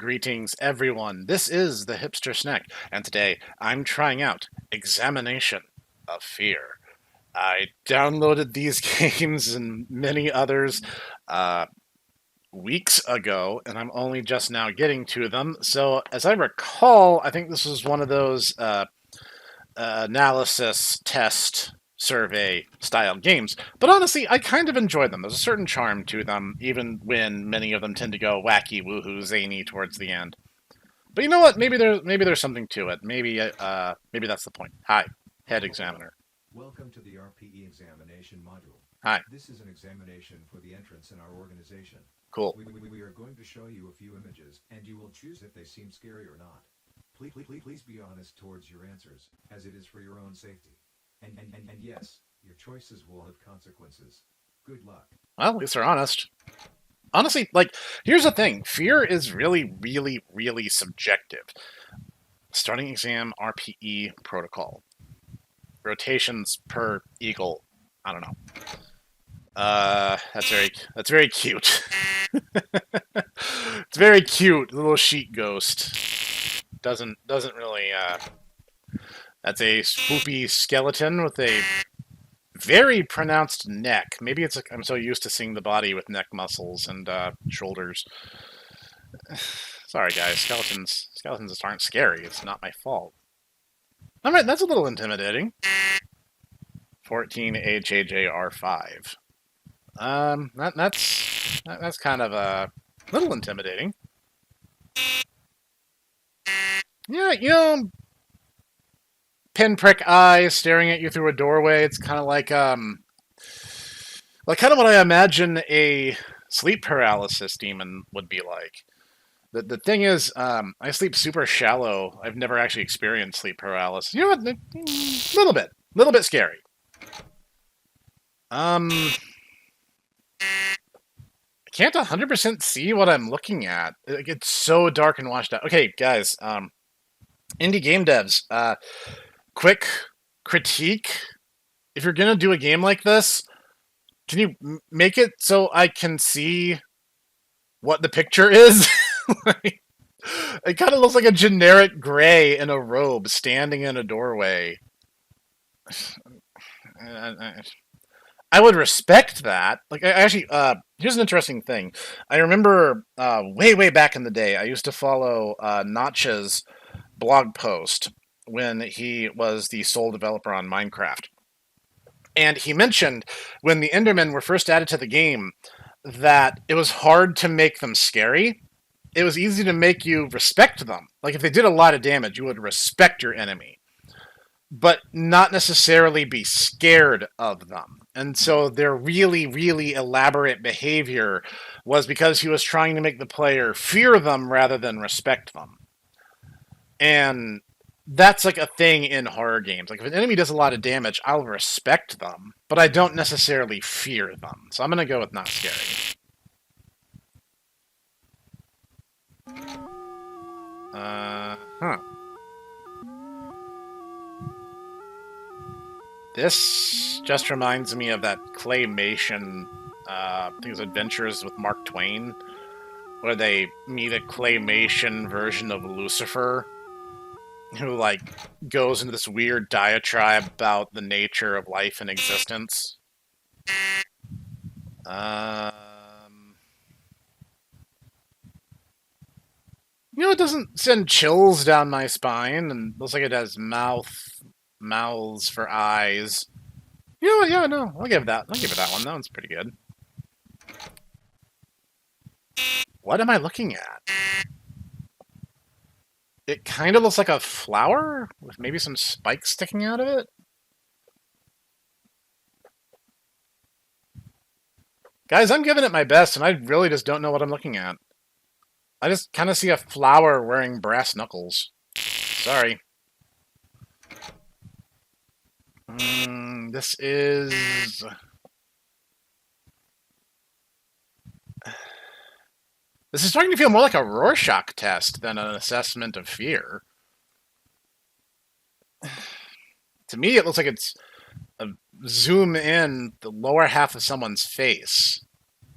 Greetings, everyone. This is the Hipster Snek, and today I'm trying out Examination of Fear. I downloaded these games and many others uh, weeks ago, and I'm only just now getting to them. So, as I recall, I think this was one of those analysis test survey style games. But honestly, I kind of enjoy them. There's a certain charm to them, even when many of them tend to go wacky, woohoo, zany towards the end. But you know what? Maybe there's something to it. Maybe that's the point. Hi, head examiner. Welcome to the RPE examination module. Hi, This is an examination for the entrance in our organization. cool. We are going to show you a few images, and you will choose if they seem scary or not. Please be honest towards your answers, as it is for your own safety. And yes, your choices will have consequences. Good luck. Well, at least they're honest. Honestly, like, here's the thing: fear is really, really, really subjective. Starting exam RPE protocol. Rotations per eagle. I don't know. That's very cute. It's very cute. Little sheet ghost. Doesn't really That's a swoopy skeleton with a very pronounced neck. Maybe it's like I'm so used to seeing the body with neck muscles and shoulders. Sorry guys, skeletons just aren't scary. It's not my fault. Alright, that's a little intimidating. 14 HAJR5. That's kind of a little intimidating. Yeah, pinprick eyes staring at you through a doorway. It's kind of like kind of what I imagine a sleep paralysis demon would be like. The thing is, I sleep super shallow. I've never actually experienced sleep paralysis. You know what? Little bit scary. I can't 100% see what I'm looking at. It's so dark and washed out. Okay, guys. Indie game devs. Quick critique. If you're gonna do a game like this, can you make it so I can see what the picture is? Like, it kind of looks like a generic gray in a robe standing in a doorway. I would respect that. Like, here's an interesting thing. I remember way back in the day, I used to follow Notch's blog post when he was the sole developer on Minecraft. And he mentioned when the Endermen were first added to the game that it was hard to make them scary. It was easy to make you respect them. Like, if they did a lot of damage, you would respect your enemy, but not necessarily be scared of them. And so their really, really elaborate behavior was because he was trying to make the player fear them rather than respect them. And that's like a thing in horror games. Like, if an enemy does a lot of damage, I'll respect them, but I don't necessarily fear them. So I'm going to go with not scary. Huh. This just reminds me of that claymation, I think it was Adventures with Mark Twain, where they meet a claymation version of Lucifer, who, like, goes into this weird diatribe about the nature of life and existence. It doesn't send chills down my spine, and looks like it has mouths for eyes. Yeah, no, I'll give it that one. That one's pretty good. What am I looking at? It kind of looks like a flower with maybe some spikes sticking out of it. Guys, I'm giving it my best, and I really just don't know what I'm looking at. I just kind of see a flower wearing brass knuckles. Sorry. This is... This is starting to feel more like a Rorschach test than an assessment of fear. To me, it looks like it's a zoom in the lower half of someone's face.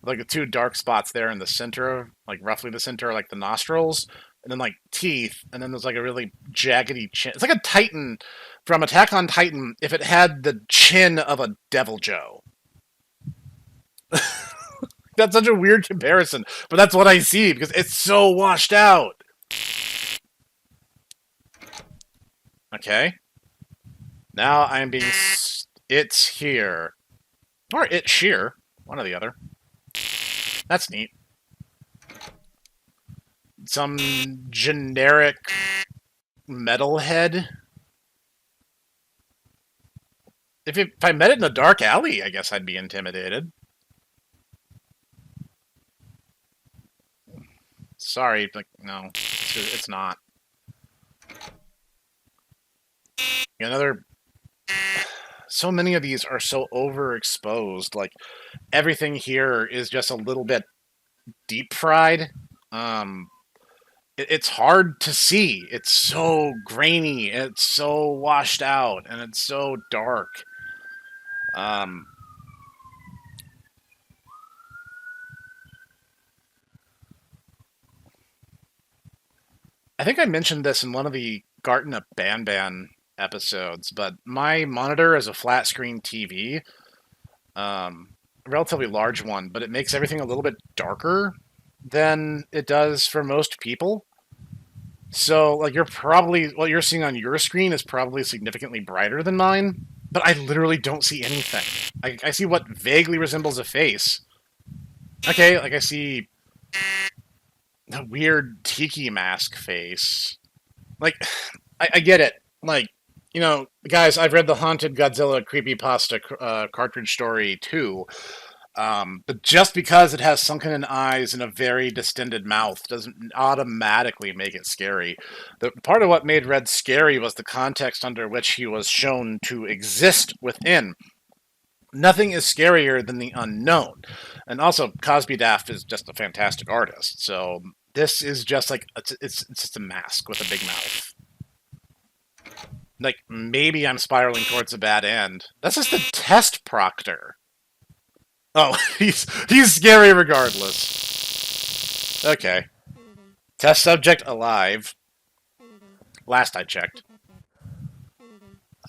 like the two dark spots there in the center, like roughly the center, like the nostrils, and then like teeth, and then there's like a really jaggedy chin. It's like a Titan from Attack on Titan if it had the chin of a Devil Joe. That's such a weird comparison, but that's what I see because it's so washed out. Okay. Now I'm being. It's here. Or it's sheer. One or the other. That's neat. Some generic metalhead. If I met it in a dark alley, I guess I'd be intimidated. Sorry, like, no. It's not. Another. So many of these are so overexposed. Like, everything here is just a little bit deep fried. Um, it's hard to see. It's so grainy. It's so washed out, and it's so dark. Um, I think I mentioned this in one of the Garten of Banban episodes, but my monitor is a flat screen TV, a relatively large one, but it makes everything a little bit darker than it does for most people. So, like, you're probably what you're seeing on your screen is probably significantly brighter than mine, but I literally don't see anything. I see what vaguely resembles a face. Okay, like I see a weird tiki mask face. Like, I get it. Like, guys, I've read the Haunted Godzilla creepypasta cartridge story too. But just because it has sunken eyes and a very distended mouth doesn't automatically make it scary. The part of what made Red scary was the context under which he was shown to exist within. Nothing is scarier than the unknown. And also, Cosby Daft is just a fantastic artist. So this is just like it's just a mask with a big mouth. Like, maybe I'm spiraling towards a bad end. That's just the test proctor. Oh, he's scary regardless. Okay. Test subject alive. Last I checked.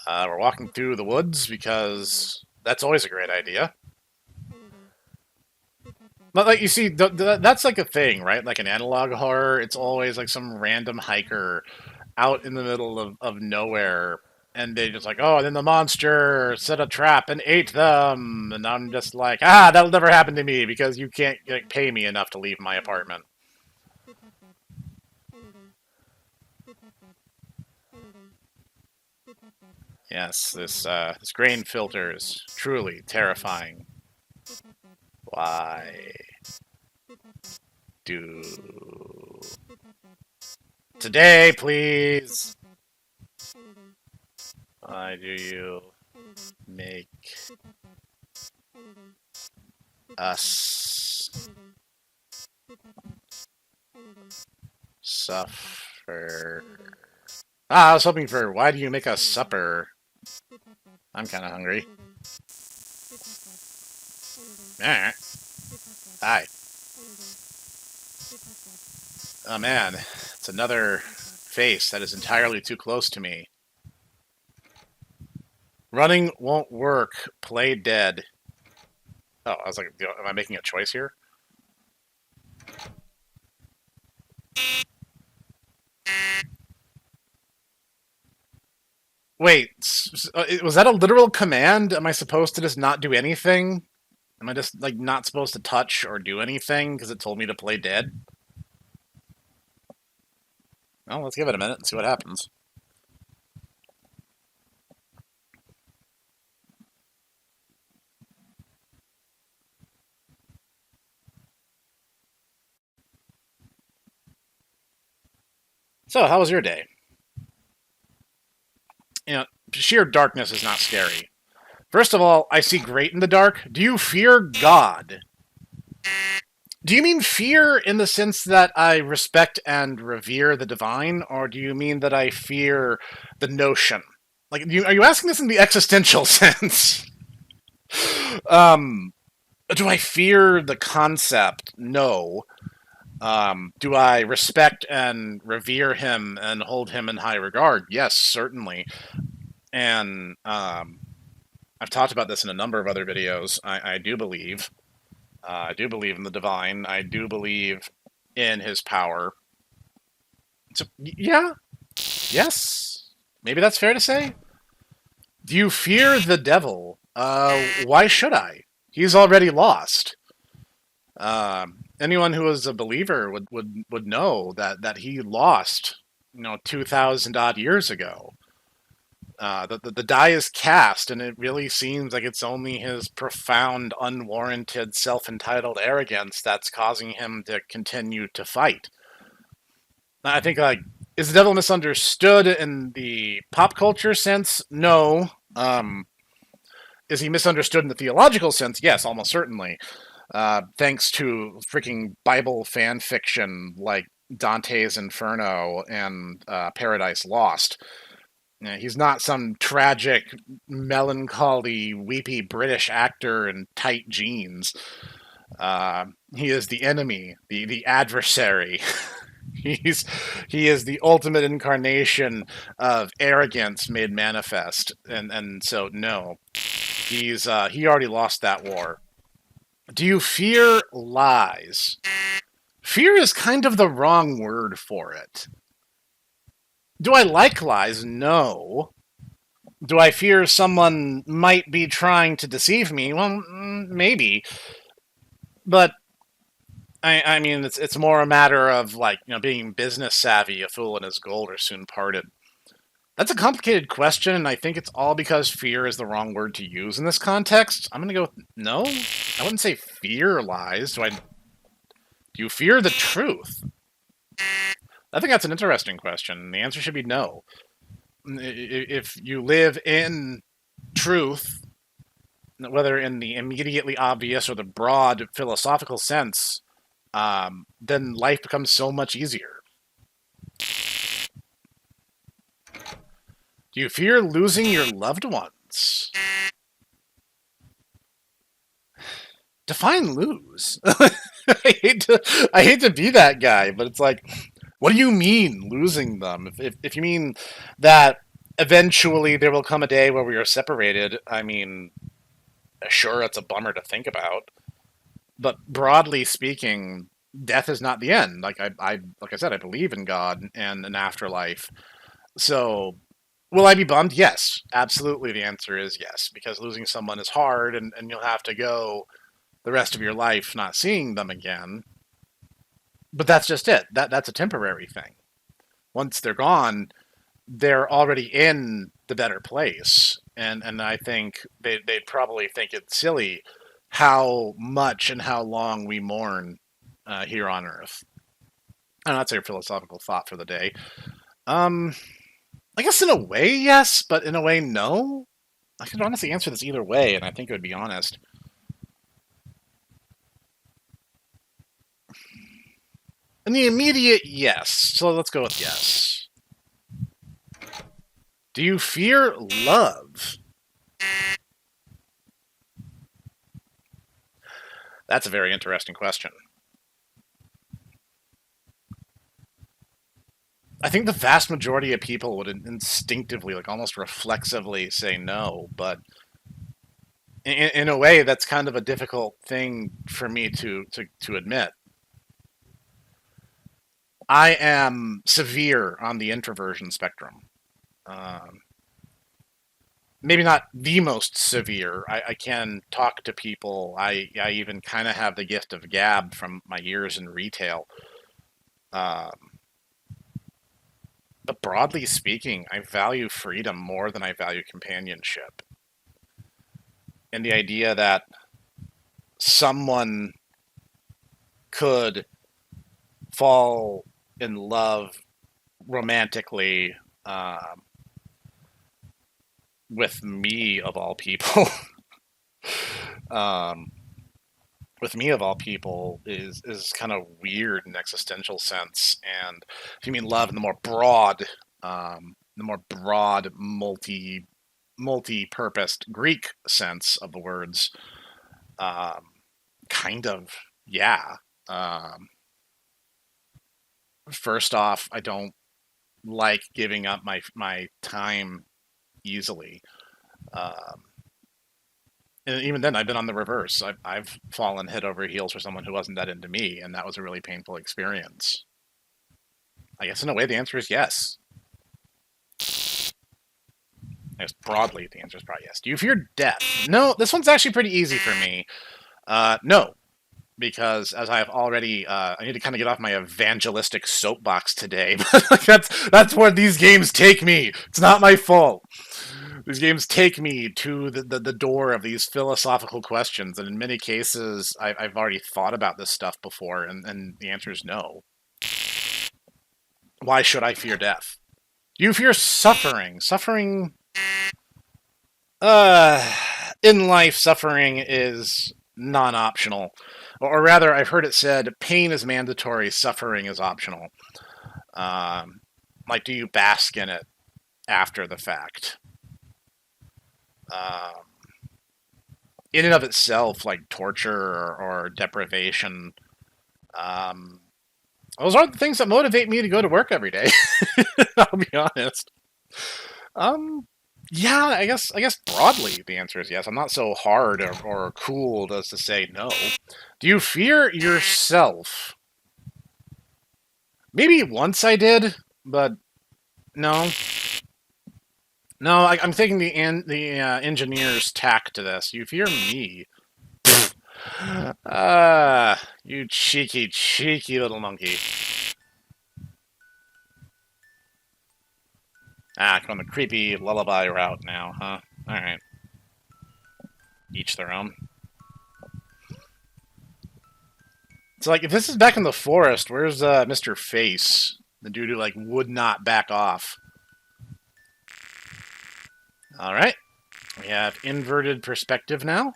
We're walking through the woods because that's always a great idea. But, like, you see, that's like a thing, right? Like an analog horror, it's always like some random hiker out in the middle of nowhere, and they just like, oh, and then the monster set a trap and ate them, and I'm just like, that'll never happen to me because you can't like, pay me enough to leave my apartment. Yes, this grain filter is truly terrifying. Why do today, please? Why do you make us suffer? I was hoping for why do you make us supper? I'm kind of hungry. Alright. Hi. Oh man, it's another face that is entirely too close to me. Running won't work. Play dead. Oh, I was like, am I making a choice here? Wait, was that a literal command? Am I supposed to just not do anything? Am I just, like, not supposed to touch or do anything because it told me to play dead? Well, let's give it a minute and see what happens. So, how was your day? Sheer darkness is not scary. First of all, I see great in the dark. Do you fear God? Do you mean fear in the sense that I respect and revere the divine, or do you mean that I fear the notion? Like, are you asking this in the existential sense? Um, Do I fear the concept? No. Do I respect and revere him and hold him in high regard? Yes, certainly. And I've talked about this in a number of other videos. I do believe. I do believe in the divine. I do believe in his power. So, yeah, yes. Maybe that's fair to say. Do you fear the devil? Why should I? He's already lost. Anyone who is a believer would know that he lost, 2,000 odd years ago. The die is cast, and it really seems like it's only his profound, unwarranted, self entitled arrogance that's causing him to continue to fight. I think, like, is the devil misunderstood in the pop culture sense? No. Is he misunderstood in the theological sense? Yes, almost certainly. Thanks to freaking Bible fan fiction like Dante's Inferno and Paradise Lost. He's not some tragic, melancholy, weepy British actor in tight jeans. He is the enemy, the adversary. He's he is the ultimate incarnation of arrogance made manifest, and so no, he already lost that war. Do you fear lies? Fear is kind of the wrong word for it. Do I like lies? No. Do I fear someone might be trying to deceive me? Well, maybe. But I mean, it's more a matter of, like, being business savvy. A fool and his gold are soon parted. That's a complicated question, and I think it's all because fear is the wrong word to use in this context. I'm gonna go with no. I wouldn't say fear lies. Do you fear the truth? I think that's an interesting question. The answer should be no. If you live in truth, whether in the immediately obvious or the broad philosophical sense, then life becomes so much easier. Do you fear losing your loved ones? Define lose. I hate to be that guy, but it's like, what do you mean losing them? If you mean that eventually there will come a day where we are separated, I mean, sure, it's a bummer to think about. But broadly speaking, death is not the end. Like I said, I believe in God and an afterlife. So, will I be bummed? Yes, absolutely. The answer is yes, because losing someone is hard, and you'll have to go the rest of your life not seeing them again. But that's just it. That's a temporary thing. Once they're gone, they're already in the better place, and I think they'd probably think it's silly how much and how long we mourn here on Earth. And that's our philosophical thought for the day. Um, I guess in a way, yes, but in a way, no. I could honestly answer this either way, and I think it would be honest. In the immediate, yes. So let's go with yes. Do you fear love? That's a very interesting question. I think the vast majority of people would instinctively, like almost reflexively, say no, but in a way, that's kind of a difficult thing for me to admit. I am severe on the introversion spectrum. Um, Maybe not the most severe. I can talk to people. I even kind of have the gift of gab from my years in retail. Um, but broadly speaking, I value freedom more than I value companionship. And the idea that someone could fall in love romantically with me of all people, um, with me of all people, is kind of weird in an existential sense. And if you mean love in the more broad, multi-purposed Greek sense of the words, um, Kind of, yeah. Um, First off, I don't like giving up my time easily. Um, and even then, I've been on the reverse. I've fallen head over heels for someone who wasn't that into me, and that was a really painful experience. I guess in a way, the answer is yes. I guess broadly, the answer is probably yes. Do you fear death? No, this one's actually pretty easy for me. No, because as I've already, I need to kind of get off my evangelistic soapbox today. But that's where these games take me. It's not my fault. These games take me to the door of these philosophical questions, and in many cases, I've already thought about this stuff before, and the answer is no. Why should I fear death? Do you fear suffering? Suffering, uh, in life, suffering is non-optional, or rather, I've heard it said, pain is mandatory, suffering is optional. Um, like, do you bask in it after the fact? Um, in and of itself, like torture or deprivation, um, those aren't the things that motivate me to go to work every day. I'll be honest. Um, yeah, I guess broadly the answer is yes. I'm not so hard or cool as to say no. Do you fear yourself? Maybe once I did, but no, no. I'm thinking the engineer's tack to this. You fear me? You cheeky, cheeky little monkey. Ah, going the creepy lullaby route now, huh? Alright. Each their own. So, like, if this is back in the forest, where's Mr. Face? The dude who, like, would not back off. Alright. We have inverted perspective now.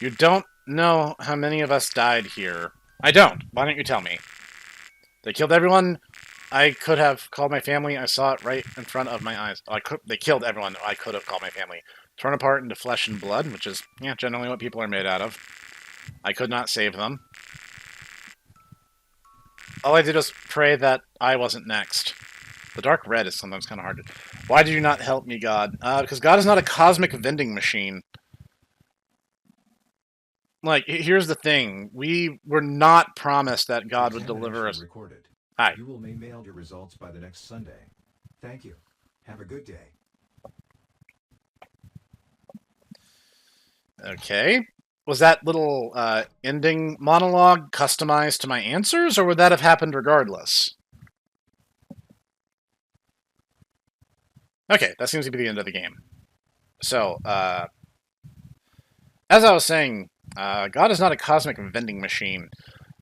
You don't know how many of us died here. I don't. Why don't you tell me? They killed everyone. I could have called my family. I saw it right in front of my eyes. They killed everyone. I could have called my family. Torn apart into flesh and blood, which is, yeah, generally what people are made out of. I could not save them. All I did was pray that I wasn't next. The dark red is sometimes kind of hard to... Why did you not help me, God? Because God is not a cosmic vending machine. Like, here's the thing. We were not promised that God would deliver Examination us... recorded. Hi. You will be mailed your results by the next Sunday. Thank you. Have a good day. Okay. Was that little ending monologue customized to my answers, or would that have happened regardless? Okay, that seems to be the end of the game. So, as I was saying, God is not a cosmic vending machine.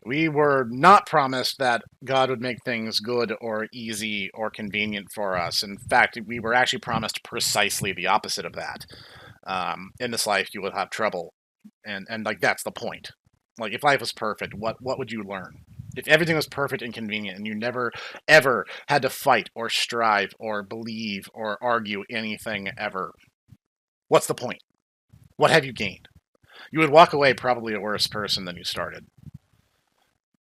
We were not promised that God would make things good or easy or convenient for us. In fact, we were actually promised precisely the opposite of that. In this life, you will have trouble, and like that's the point. Like if life was perfect, what would you learn? If everything was perfect and convenient, and you never ever had to fight or strive or believe or argue anything ever, what's the point? What have you gained? You would walk away probably a worse person than you started.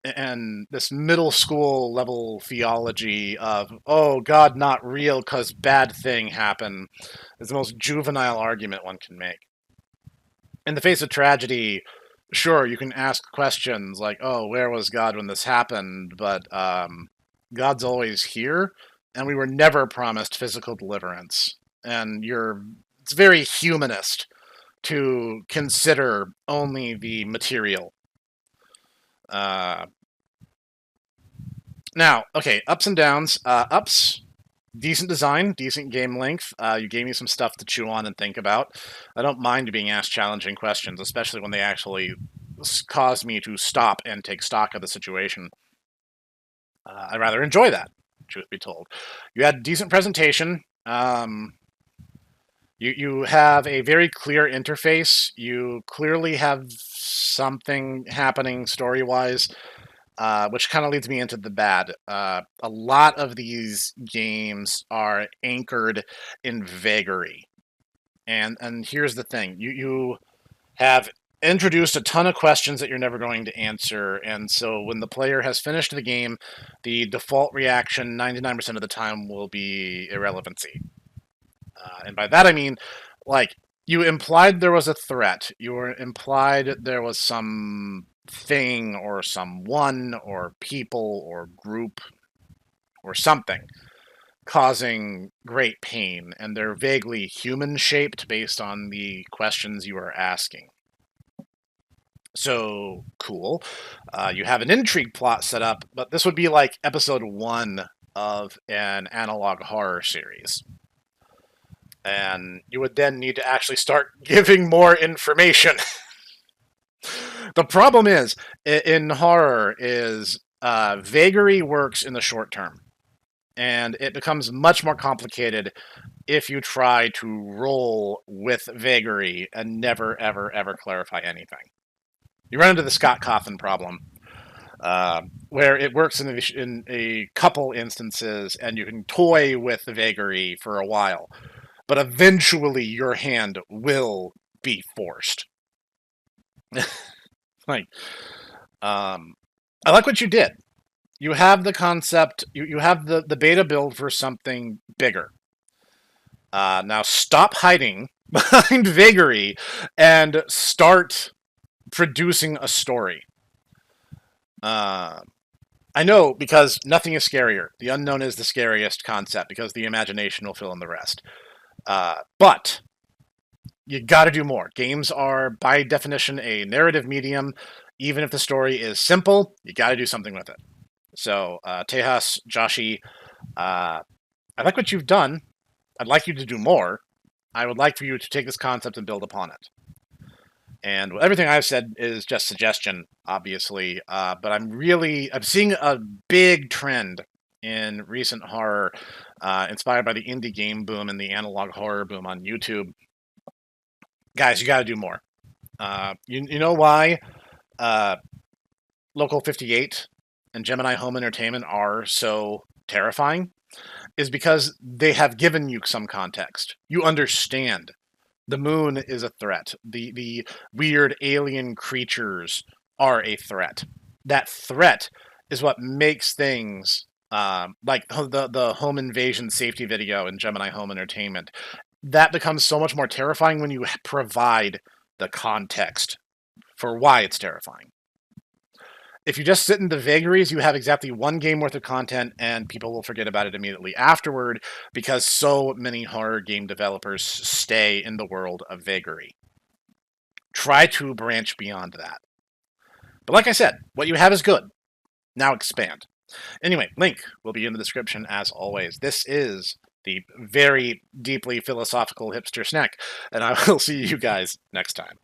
And this middle school level theology of oh God not real because bad thing happened is the most juvenile argument one can make. In the face of tragedy, sure you can ask questions like oh where was God when this happened, but God's always here, and we were never promised physical deliverance. And it's very humanist to consider only the material. Uh, Now, okay, ups and downs. Ups, decent design, decent game length. You gave me some stuff to chew on and think about. I don't mind being asked challenging questions, especially when they actually cause me to stop and take stock of the situation. I rather enjoy that, truth be told. You had decent presentation. You have a very clear interface. You clearly have something happening story wise, which kind of leads me into the bad. A lot of these games are anchored in vagary, and here's the thing: you have introduced a ton of questions that you're never going to answer, and so when the player has finished the game, the default reaction 99% of the time will be irrelevancy. And by that I mean, like, you implied there was a threat. You were implied there was some thing or someone or people or group or something causing great pain, and they're vaguely human shaped based on the questions you are asking. So cool. You have an intrigue plot set up, but this would be like episode one of an analog horror series. And you would then need to actually start giving more information. The problem is in horror is vagary works in the short term, and it becomes much more complicated if you try to roll with vagary and never, ever, ever clarify anything. You run into the Scott Cawthon problem, where it works in a couple instances, and you can toy with the vagary for a while, but eventually your hand will be forced. Like, I like what you did. You have the concept, you have the beta build for something bigger. Now stop hiding behind vagary and start producing a story. I know, because nothing is scarier. The unknown is the scariest concept because the imagination will fill in the rest. But you got to do more. Games are, by definition, a narrative medium. Even if the story is simple, you got to do something with it. So, Tejas, Joshi, I like what you've done. I'd like you to do more. I would like for you to take this concept and build upon it. And everything I've said is just suggestion, obviously. But I'm seeing a big trend in recent horror, inspired by the indie game boom and the analog horror boom on YouTube. Guys, you got to do more. You know why Local 58 and Gemini Home Entertainment are so terrifying? Is because they have given you some context. You understand. The moon is a threat. The weird alien creatures are a threat. That threat is what makes things like the home invasion safety video in Gemini Home Entertainment. That becomes so much more terrifying when you provide the context for why it's terrifying. If you just sit in the vagaries, you have exactly one game worth of content, and people will forget about it immediately afterward because so many horror game developers stay in the world of vagary. Try to branch beyond that. But like I said, what you have is good. Now expand. Anyway, link will be in the description as always. This is the very deeply philosophical Hipster Snek, and I will see you guys next time.